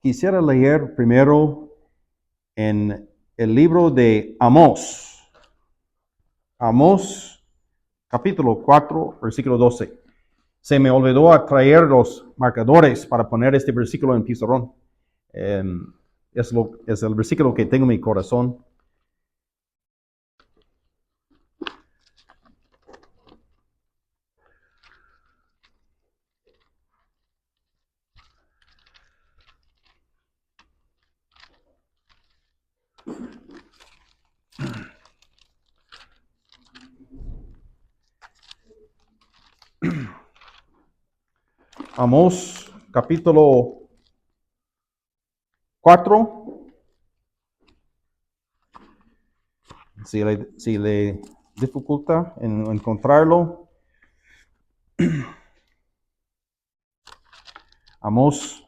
Quisiera leer primero en el libro de Amós. Amós, capítulo 4, versículo 12. Se me olvidó traer los marcadores para poner este versículo en pizarrón. Es el versículo que tengo en mi corazón. Amós, capítulo 4. Si le dificulta en encontrarlo, Amós,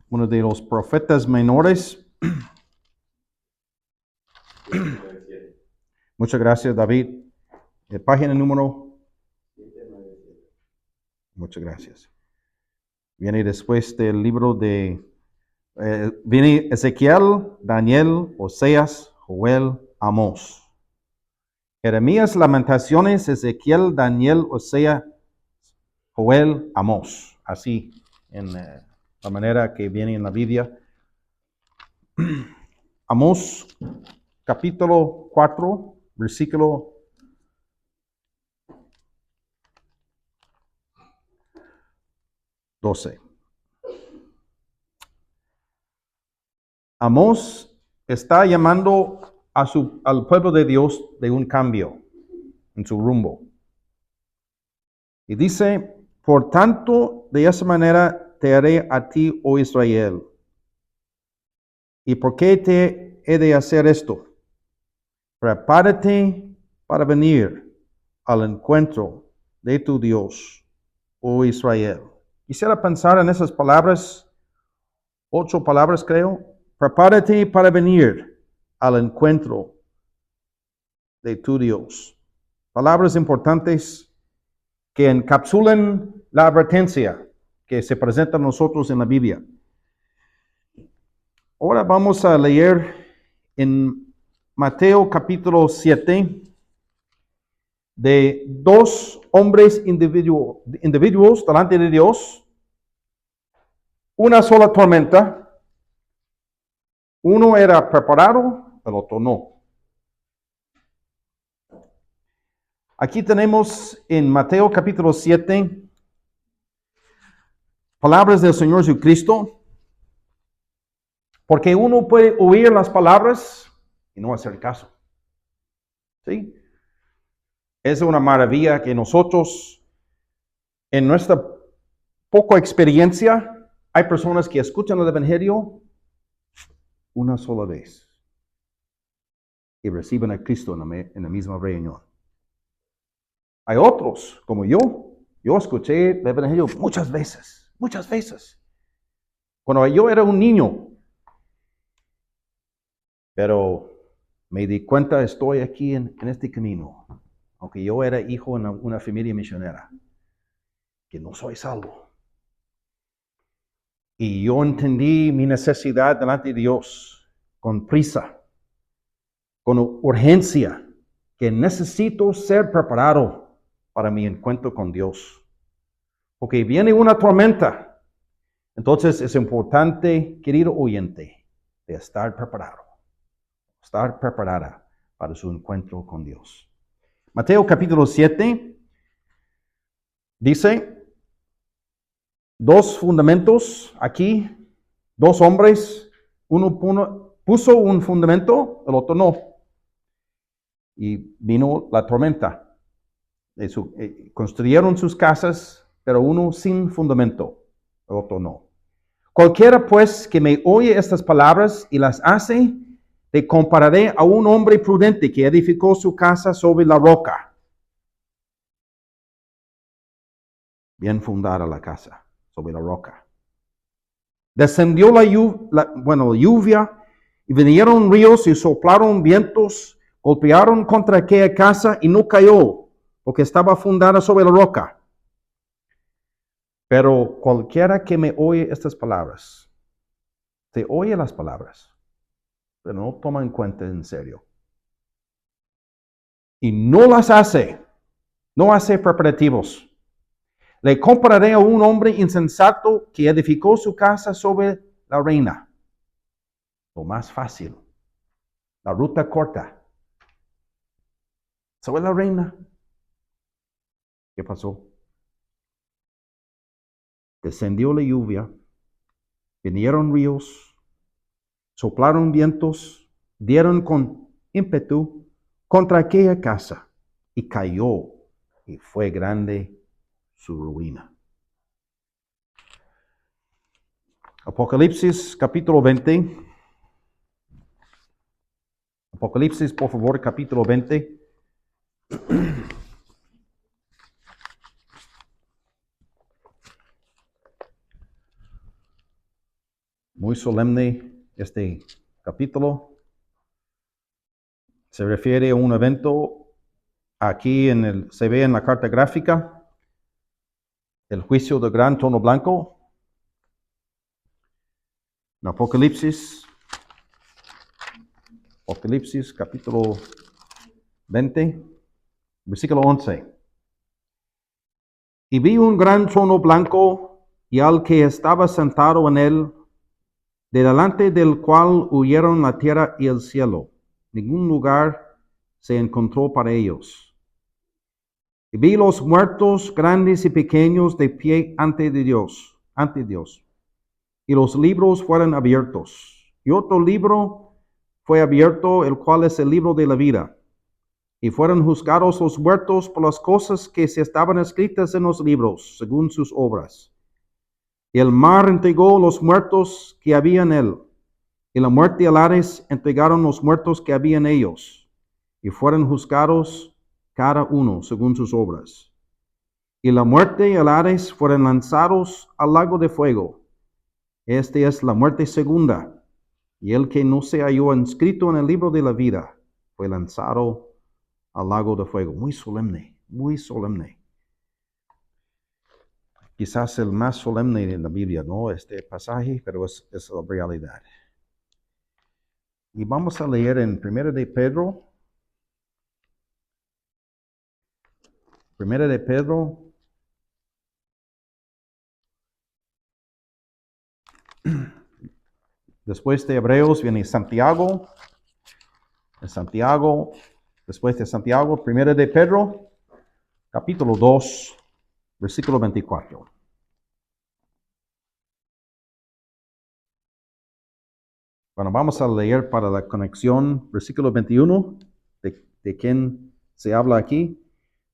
uno de los profetas menores. Muchas gracias, David. Página número. Muchas gracias. Viene después del libro de viene Ezequiel, Daniel, Oseas, Joel, Amós. Jeremías, Lamentaciones, Ezequiel, Daniel, Oseas, Joel, Amós. Así, en la manera que viene en la Biblia. Amós, capítulo 4, versículo 12. Amós está llamando al pueblo de Dios de un cambio en su rumbo. Y dice, por tanto, de esa manera te haré a ti, oh Israel. ¿Y por qué te he de hacer esto? Prepárate para venir al encuentro de tu Dios, oh Israel. Quisiera pensar en esas palabras, 8 palabras creo. Prepárate para venir al encuentro de tu Dios. Palabras importantes que encapsulan la advertencia que se presenta a nosotros en la Biblia. Ahora vamos a leer en Mateo capítulo 7 de 2 hombres individuos delante de Dios, una sola tormenta. Uno era preparado, el otro no. Aquí tenemos en Mateo capítulo 7 palabras del Señor Jesucristo, porque uno puede oír las palabras y no hacer caso. ¿Sí? Es una maravilla que nosotros, en nuestra poca experiencia, hay personas que escuchan el Evangelio una sola vez y reciben a Cristo en la misma reunión. Hay otros, como yo escuché el Evangelio muchas veces. Cuando yo era un niño, pero me di cuenta, estoy aquí en este camino, aunque yo era hijo en una familia misionera, que no soy salvo. Y yo entendí mi necesidad delante de Dios, con prisa, con urgencia, que necesito ser preparado para mi encuentro con Dios. Porque viene una tormenta. Entonces es importante, querido oyente, de estar preparado, estar preparada para su encuentro con Dios. Mateo capítulo 7 dice, 2 fundamentos aquí, 2 hombres, uno puso un fundamento, el otro no. Y vino la tormenta. Construyeron sus casas, pero uno sin fundamento, el otro no. Cualquiera pues que me oye estas palabras y las hace, te compararé a un hombre prudente que edificó su casa sobre la roca. Bien fundada la casa, sobre la roca. Descendió la lluvia, y vinieron ríos y soplaron vientos, golpearon contra aquella casa y no cayó, porque estaba fundada sobre la roca. Pero cualquiera que me oye estas palabras, te oye las palabras, pero no toma en cuenta en serio. Y no las hace, no hace preparativos. Le compararé a un hombre insensato que edificó su casa sobre la arena. Lo más fácil, la ruta corta. Sobre la arena. ¿Qué pasó? Descendió la lluvia, vinieron ríos, soplaron vientos, dieron con ímpetu contra aquella casa y cayó, y fue grande su ruina. Apocalipsis capítulo 20. Apocalipsis, por favor, capítulo 20. Muy solemne este capítulo. Se refiere a un evento aquí se ve en la carta gráfica, el juicio del gran trono blanco. En Apocalipsis capítulo 20, versículo 11. Y vi un gran trono blanco y al que estaba sentado en él, de delante del cual huyeron la tierra y el cielo. Ningún lugar se encontró para ellos. Y vi los muertos grandes y pequeños de pie ante Dios. Y los libros fueron abiertos. Y otro libro fue abierto, el cual es el libro de la vida. Y fueron juzgados los muertos por las cosas que se estaban escritas en los libros, según sus obras. Y el mar entregó los muertos que había en él. Y la muerte y el Hades entregaron los muertos que había en ellos. Y fueron juzgados cada uno según sus obras. Y la muerte y el Hades fueron lanzados al lago de fuego. Esta es la muerte segunda. Y el que no se halló inscrito en el libro de la vida fue lanzado al lago de fuego. Muy solemne, muy solemne. Quizás el más solemne de la Biblia, ¿no? Este pasaje, pero es la realidad. Y vamos a leer en 1 de Pedro. 1 de Pedro. Después de Hebreos viene Santiago. Después de Santiago, 1 de Pedro, capítulo 2, versículo 24. Bueno, vamos a leer para la conexión, versículo 21, de quién se habla aquí.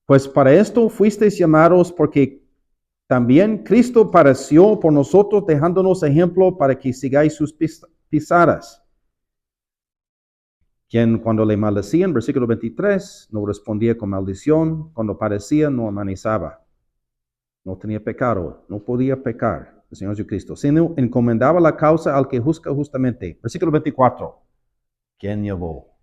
Pues para esto fuisteis llamados, porque también Cristo padeció por nosotros, dejándonos ejemplo para que sigáis sus pisadas. Quien cuando le maldecían, versículo 23, no respondía con maldición, cuando padecía no amanizaba. No tenía pecado, no podía pecar el Señor Jesucristo, sino encomendaba la causa al que juzga justamente. Versículo 24, ¿quién llevó?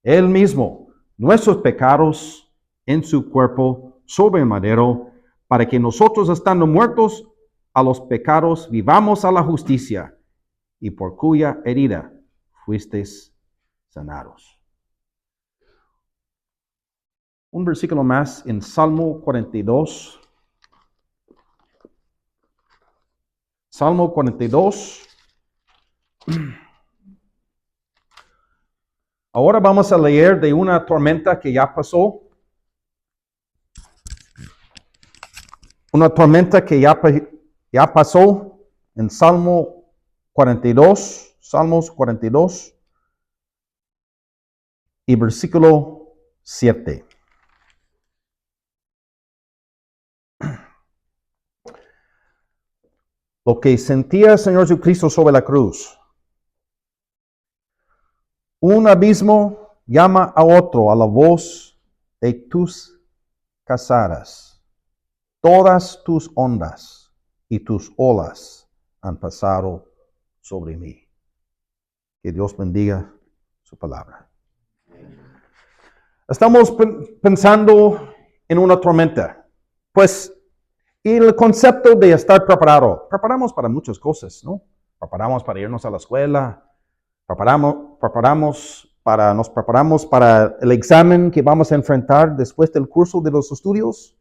Él mismo, nuestros pecados en su cuerpo sobre el madero, para que nosotros estando muertos a los pecados vivamos a la justicia, y por cuya herida fuisteis sanados. Un versículo más en Salmo 42. Salmo 42. Ahora vamos a leer de una tormenta que ya pasó. Una tormenta que ya pasó en Salmo 42. Salmos 42. Y versículo 7. Lo que sentía el Señor Jesucristo sobre la cruz. Un abismo llama a otro a la voz de tus casaras. Todas tus ondas y tus olas han pasado sobre mí. Que Dios bendiga su palabra. Estamos pensando en una tormenta. Pues Y el concepto de estar preparado. Preparamos para muchas cosas, ¿no? Preparamos para irnos a la escuela. Nos preparamos para el examen que vamos a enfrentar después del curso de los estudios.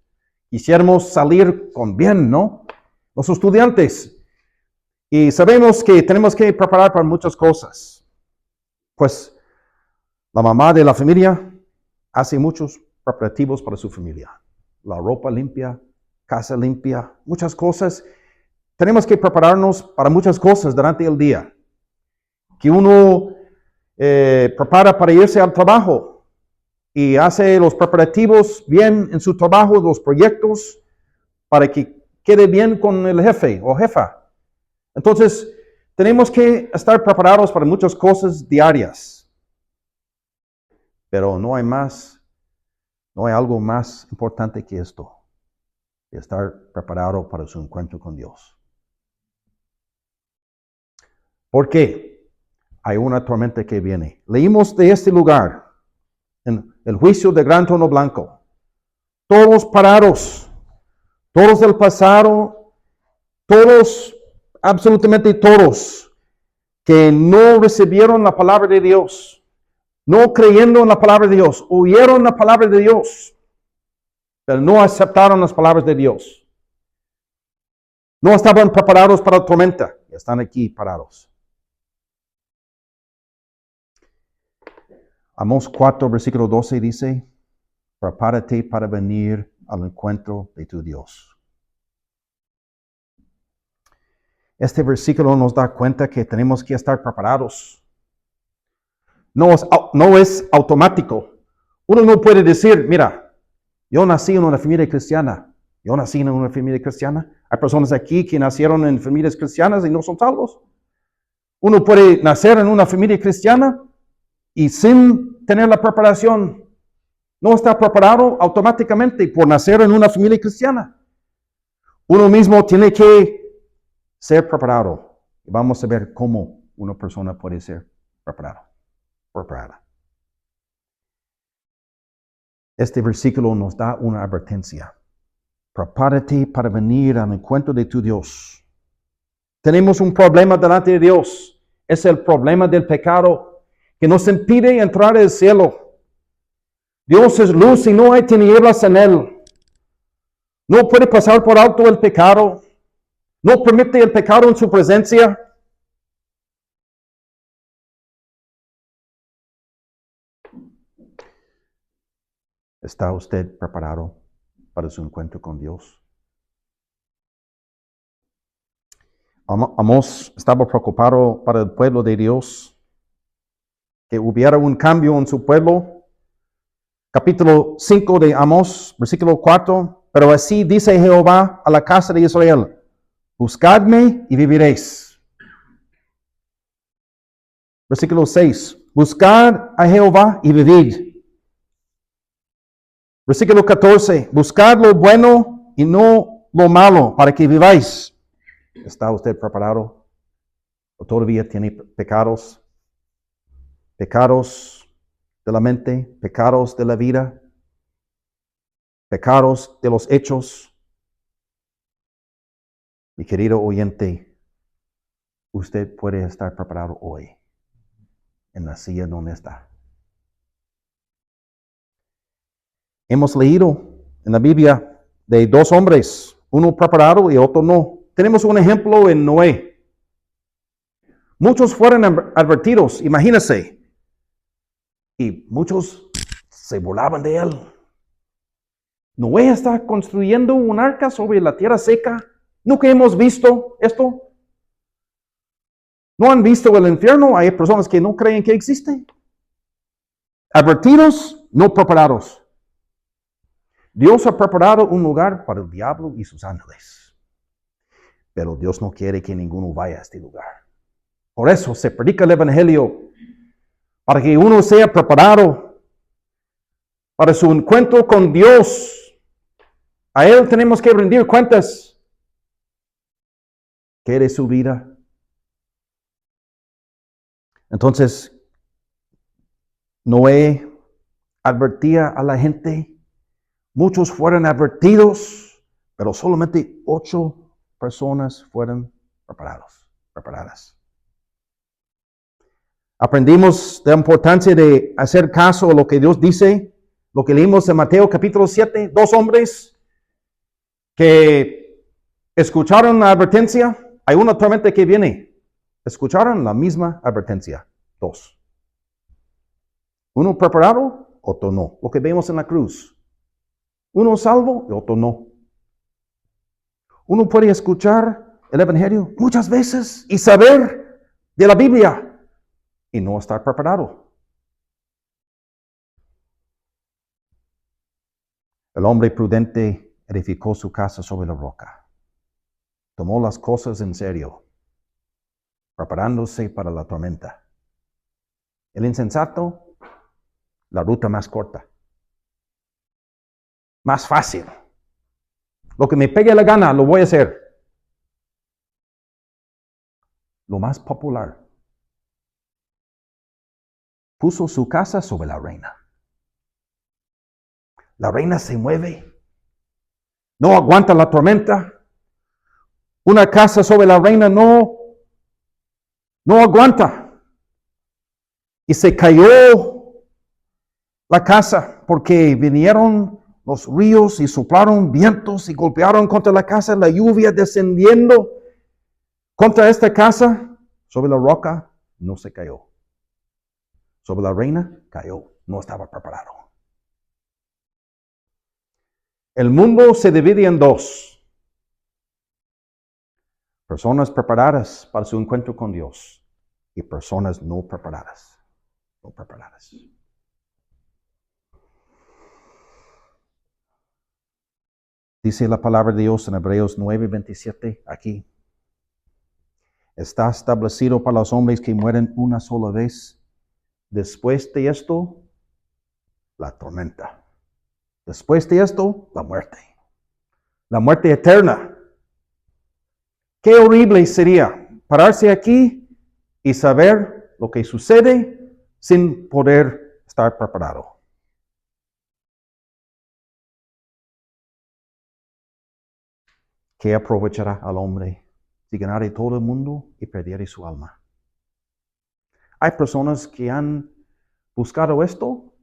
Quisiéramos salir con bien, ¿no? Los estudiantes. Y sabemos que tenemos que preparar para muchas cosas. Pues la mamá de la familia hace muchos preparativos para su familia. La ropa limpia, casa limpia, muchas cosas. Tenemos que prepararnos para muchas cosas durante el día. Que uno prepara para irse al trabajo y hace los preparativos bien en su trabajo, los proyectos, para que quede bien con el jefe o jefa. Entonces, tenemos que estar preparados para muchas cosas diarias. Pero no hay algo más importante que esto, de estar preparado para su encuentro con Dios. ¿Por qué? Hay una tormenta que viene. Leímos de este lugar, en el juicio del gran trono blanco. Todos parados, todos del pasado, todos, absolutamente todos, que no recibieron la palabra de Dios, no creyendo en la palabra de Dios, oyeron la palabra de Dios, pero no aceptaron las palabras de Dios. No estaban preparados para la tormenta, y están aquí parados. Amós 4, versículo 12 dice, prepárate para venir al encuentro de tu Dios. Este versículo nos da cuenta que tenemos que estar preparados. No es automático. Uno no puede decir, mira, yo nací en una familia cristiana. Hay personas aquí que nacieron en familias cristianas y no son salvos. Uno puede nacer en una familia cristiana y sin tener la preparación, no está preparado automáticamente por nacer en una familia cristiana. Uno mismo tiene que ser preparado. Vamos a ver cómo una persona puede ser preparada. Este versículo nos da una advertencia. Prepárate para venir al encuentro de tu Dios. Tenemos un problema delante de Dios. Es el problema del pecado que nos impide entrar al cielo. Dios es luz y no hay tinieblas en él. No puede pasar por alto el pecado. No permite el pecado en su presencia. ¿Está usted preparado para su encuentro con Dios? Amós estaba preocupado para el pueblo de Dios, que hubiera un cambio en su pueblo. Capítulo 5 de Amós, versículo 4. Pero así dice Jehová a la casa de Israel, buscadme y viviréis. Versículo 6. Buscad a Jehová y vivid. Versículo 14. Buscad lo bueno y no lo malo para que viváis. ¿Está usted preparado? ¿O todavía tiene pecados? Pecados de la mente, pecados de la vida, pecados de los hechos. Mi querido oyente, usted puede estar preparado hoy en la silla donde está. Hemos leído en la Biblia de dos hombres, uno preparado y otro no. Tenemos un ejemplo en Noé. Muchos fueron advertidos, imagínense. Y muchos se burlaban de él. Noé está construyendo un arca sobre la tierra seca. ¿Nunca hemos visto esto? ¿No han visto el infierno? Hay personas que no creen que existe. Advertidos, no preparados. Dios ha preparado un lugar para el diablo y sus ángeles. Pero Dios no quiere que ninguno vaya a este lugar. Por eso se predica el evangelio, para que uno sea preparado para su encuentro con Dios. A Él tenemos que rendir cuentas. ¿Qué de su vida? Entonces, Noé advertía a la gente. Muchos fueron advertidos, Pero solamente 8 personas fueron preparadas. Aprendimos la importancia de hacer caso a lo que Dios dice, lo que leímos en Mateo capítulo 7, 2 hombres que escucharon la advertencia, hay una tormenta que viene, escucharon la misma advertencia, 2. Uno preparado, otro no, lo que vemos en la cruz. Uno salvo y otro no. Uno puede escuchar el Evangelio muchas veces y saber de la Biblia y no estar preparado. El hombre prudente edificó su casa sobre la roca. Tomó las cosas en serio, preparándose para la tormenta. El insensato, la ruta más corta, más fácil. Lo que me pegue la gana, lo voy a hacer. Lo más popular. Puso su casa sobre la reina. La reina se mueve. No aguanta la tormenta. Una casa sobre la reina no aguanta. Y se cayó la casa porque vinieron los ríos y soplaron vientos y golpearon contra la casa, la lluvia descendiendo contra esta casa. Sobre la roca no se cayó. Sobre la reina cayó. No estaba preparado. El mundo se divide en 2. Personas preparadas para su encuentro con Dios y personas no preparadas. No preparadas. Dice la palabra de Dios en Hebreos 9:27 aquí. Está establecido para los hombres que mueren una sola vez. Después de esto, la tormenta. Después de esto, la muerte. La muerte eterna. Qué horrible sería pararse aquí y saber lo que sucede sin poder estar preparado. ¿Qué aprovechará al hombre si ganare todo el mundo y perdiere su alma? Hay personas que han buscado esto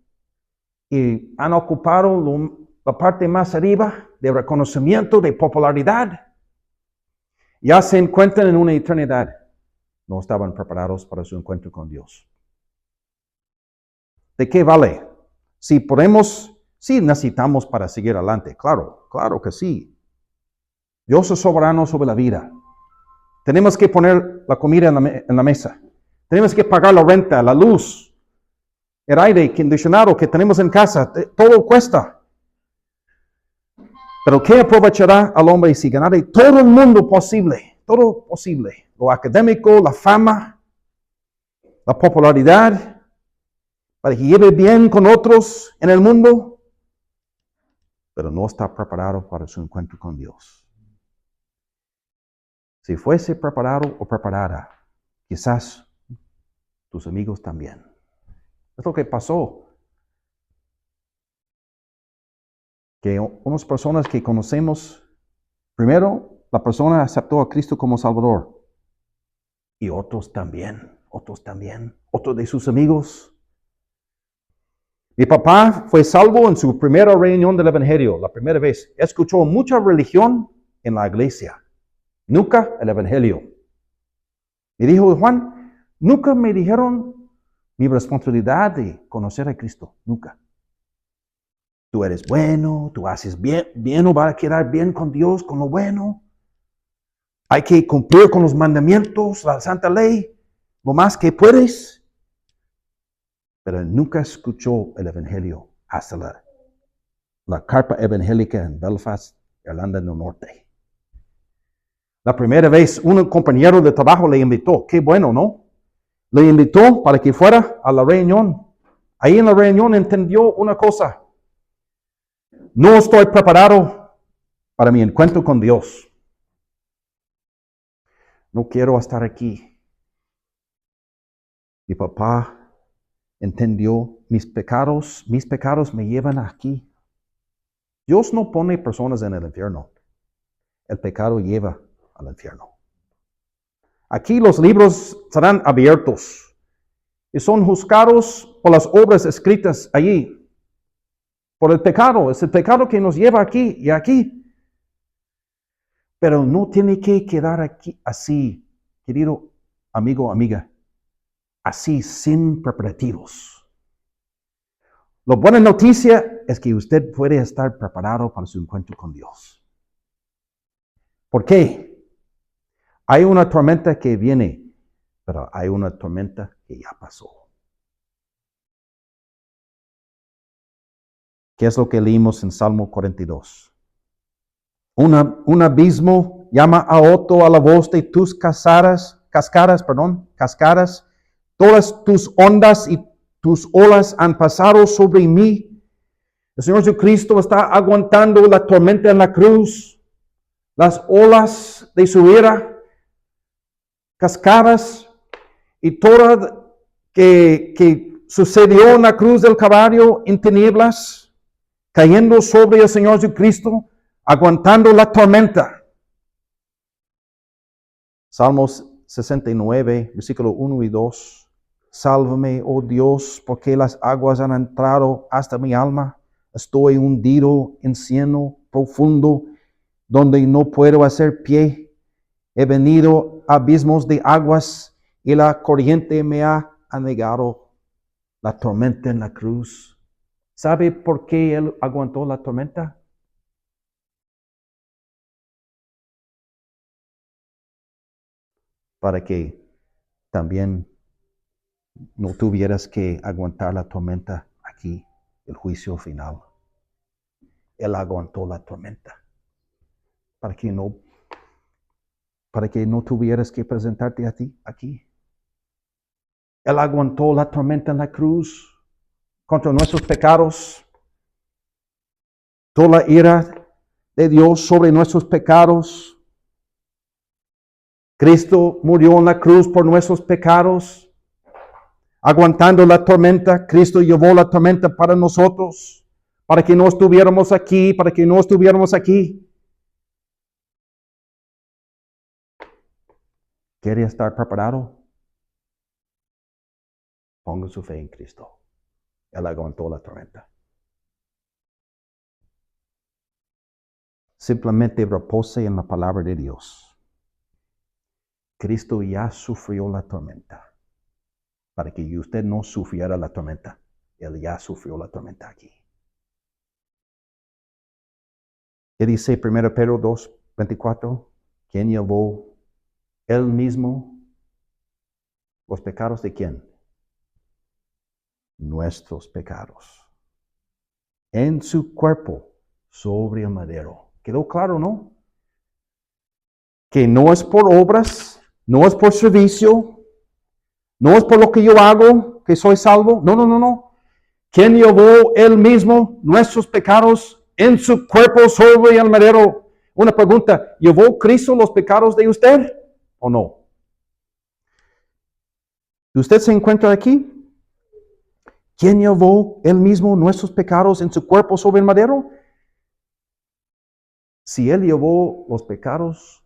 y han ocupado la parte más arriba de reconocimiento, de popularidad. Ya se encuentran en una eternidad. No estaban preparados para su encuentro con Dios. ¿De qué vale? Si podemos, sí necesitamos para seguir adelante. Claro que sí. Dios es soberano sobre la vida. Tenemos que poner la comida en la mesa. Tenemos que pagar la renta, la luz, el aire acondicionado que tenemos en casa. Todo cuesta. Pero ¿qué aprovechará al hombre si ganare todo el mundo posible? Todo posible. Lo académico, la fama, la popularidad, para que lleve bien con otros en el mundo, pero no está preparado para su encuentro con Dios. Si fuese preparado o preparada, quizás tus amigos también. Es lo que pasó. Que unas personas que conocemos, primero la persona aceptó a Cristo como Salvador. Y otros también. Otros de sus amigos. Mi papá fue salvo en su primera reunión del Evangelio, la primera vez. Escuchó mucha religión en la iglesia. Nunca el Evangelio. Y dijo, Juan, nunca me dijeron mi responsabilidad de conocer a Cristo. Nunca. Tú eres bueno, tú haces bien o vas a quedar bien con Dios, con lo bueno. Hay que cumplir con los mandamientos, la santa ley, lo más que puedes. Pero nunca escuchó el Evangelio hasta la carpa evangélica en Belfast, Irlanda del Norte. La primera vez un compañero de trabajo le invitó, qué bueno, ¿no? Le invitó para que fuera a la reunión. Ahí en la reunión entendió una cosa. No estoy preparado para mi encuentro con Dios. No quiero estar aquí. Mi papá entendió mis pecados me llevan aquí. Dios no pone personas en el infierno. el pecado lleva al infierno. Aquí los libros serán abiertos y son juzgados por las obras escritas allí. Por el pecado, es el pecado que nos lleva aquí y aquí. Pero no tiene que quedar aquí así, querido amigo, amiga, así sin preparativos. La buena noticia es que usted puede estar preparado para su encuentro con Dios. ¿Por qué? Hay una tormenta que viene, pero hay una tormenta que ya pasó. ¿Qué es lo que leímos en Salmo 42? Un abismo llama a otro a la voz de tus cascadas. Todas tus ondas y tus olas han pasado sobre mí. El Señor Jesucristo está aguantando la tormenta en la cruz, las olas de su ira, cascadas y todo que sucedió en la cruz del Calvario en tinieblas, cayendo sobre el Señor Jesucristo, aguantando la tormenta. Salmos 69, versículo 1 y 2. Sálvame, oh Dios, porque las aguas han entrado hasta mi alma. Estoy hundido en cieno profundo, donde no puedo hacer pie. He venido a abismos de aguas y la corriente me ha anegado. La tormenta en la cruz. ¿Sabe por qué Él aguantó la tormenta? Para que también no tuvieras que aguantar la tormenta aquí, el juicio final. Él aguantó la tormenta para que no tuvieras que presentarte a ti aquí. Él aguantó la tormenta en la cruz contra nuestros pecados. Toda la ira de Dios sobre nuestros pecados. Cristo murió en la cruz por nuestros pecados. Aguantando la tormenta, Cristo llevó la tormenta para nosotros, para que no estuviéramos aquí, ¿Quiere estar preparado? Ponga su fe en Cristo. Él aguantó la tormenta. Simplemente repose en la palabra de Dios. Cristo ya sufrió la tormenta. Para que usted no sufriera la tormenta. Él ya sufrió la tormenta aquí. ¿Qué dice 1 Pedro 2:24? ¿Quién llevó él mismo los pecados de quién? Nuestros pecados. En su cuerpo sobre el madero. ¿Quedó claro, no? Que no es por obras, no es por servicio, no es por lo que yo hago que soy salvo. No. ¿Quién llevó él mismo nuestros pecados en su cuerpo sobre el madero? Una pregunta, ¿llevó Cristo los pecados de usted o no? ¿Usted se encuentra aquí? ¿Quién llevó él mismo nuestros pecados en su cuerpo sobre el madero? Si él llevó los pecados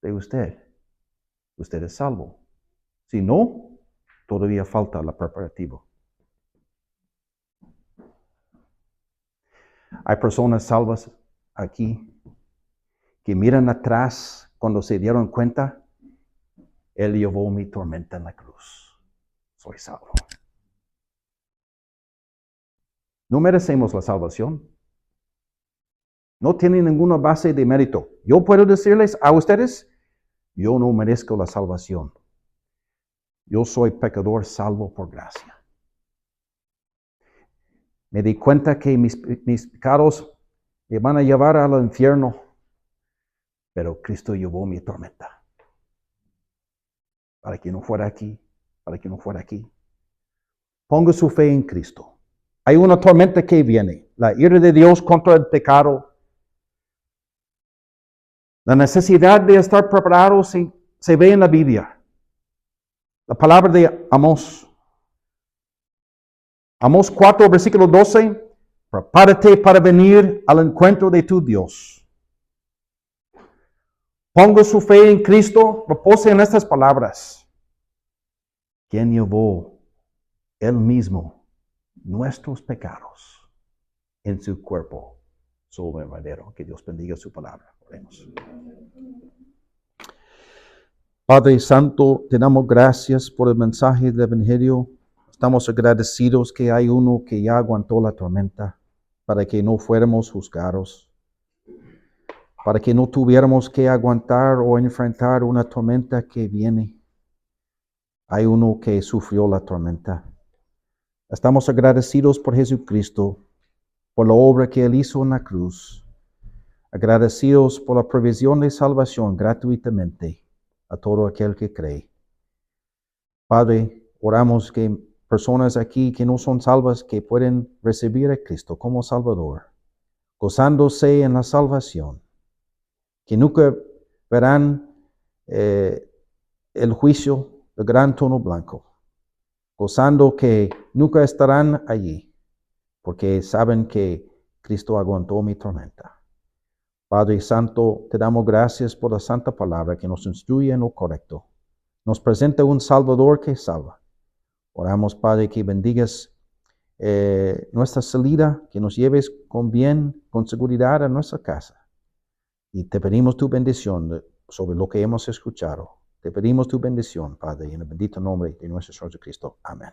de usted es salvo. Si no, todavía falta la preparativo. Hay personas salvas aquí que miran atrás cuando se dieron cuenta, Él llevó mi tormenta en la cruz. Soy salvo. No merecemos la salvación. No tiene ninguna base de mérito. Yo puedo decirles a ustedes, yo no merezco la salvación. Yo soy pecador salvo por gracia. Me di cuenta que mis pecados me van a llevar al infierno, pero Cristo llevó mi tormenta. Para que no fuera aquí. Ponga su fe en Cristo. Hay una tormenta que viene, la ira de Dios contra el pecado. La necesidad de estar preparado se ve en la Biblia. La palabra de Amós. Amós 4, versículo 12. Prepárate para venir al encuentro de tu Dios. ponga su fe en Cristo, repose en estas palabras. Quien llevó Él mismo nuestros pecados en su cuerpo sobre el madero. Que Dios bendiga su palabra. Oremos. Padre Santo, te damos gracias por el mensaje del Evangelio. Estamos agradecidos que hay uno que ya aguantó la tormenta para que no fuéramos juzgados, para que no tuviéramos que aguantar o enfrentar una tormenta que viene. Hay uno que sufrió la tormenta. Estamos agradecidos por Jesucristo, por la obra que Él hizo en la cruz. Agradecidos por la provisión de salvación gratuitamente a todo aquel que cree. Padre, oramos que personas aquí que no son salvas, que pueden recibir a Cristo como Salvador, gozándose en la salvación, que nunca verán el juicio del gran trono blanco, gozando que nunca estarán allí, porque saben que Cristo aguantó mi tormenta. Padre Santo, te damos gracias por la santa palabra que nos instruye en lo correcto. Nos presenta un Salvador que salva. Oramos, Padre, que bendigas nuestra salida, que nos lleves con bien, con seguridad a nuestra casa. Y te pedimos tu bendición sobre lo que hemos escuchado. Te pedimos tu bendición, Padre, en el bendito nombre de nuestro Señor Jesucristo. Amén.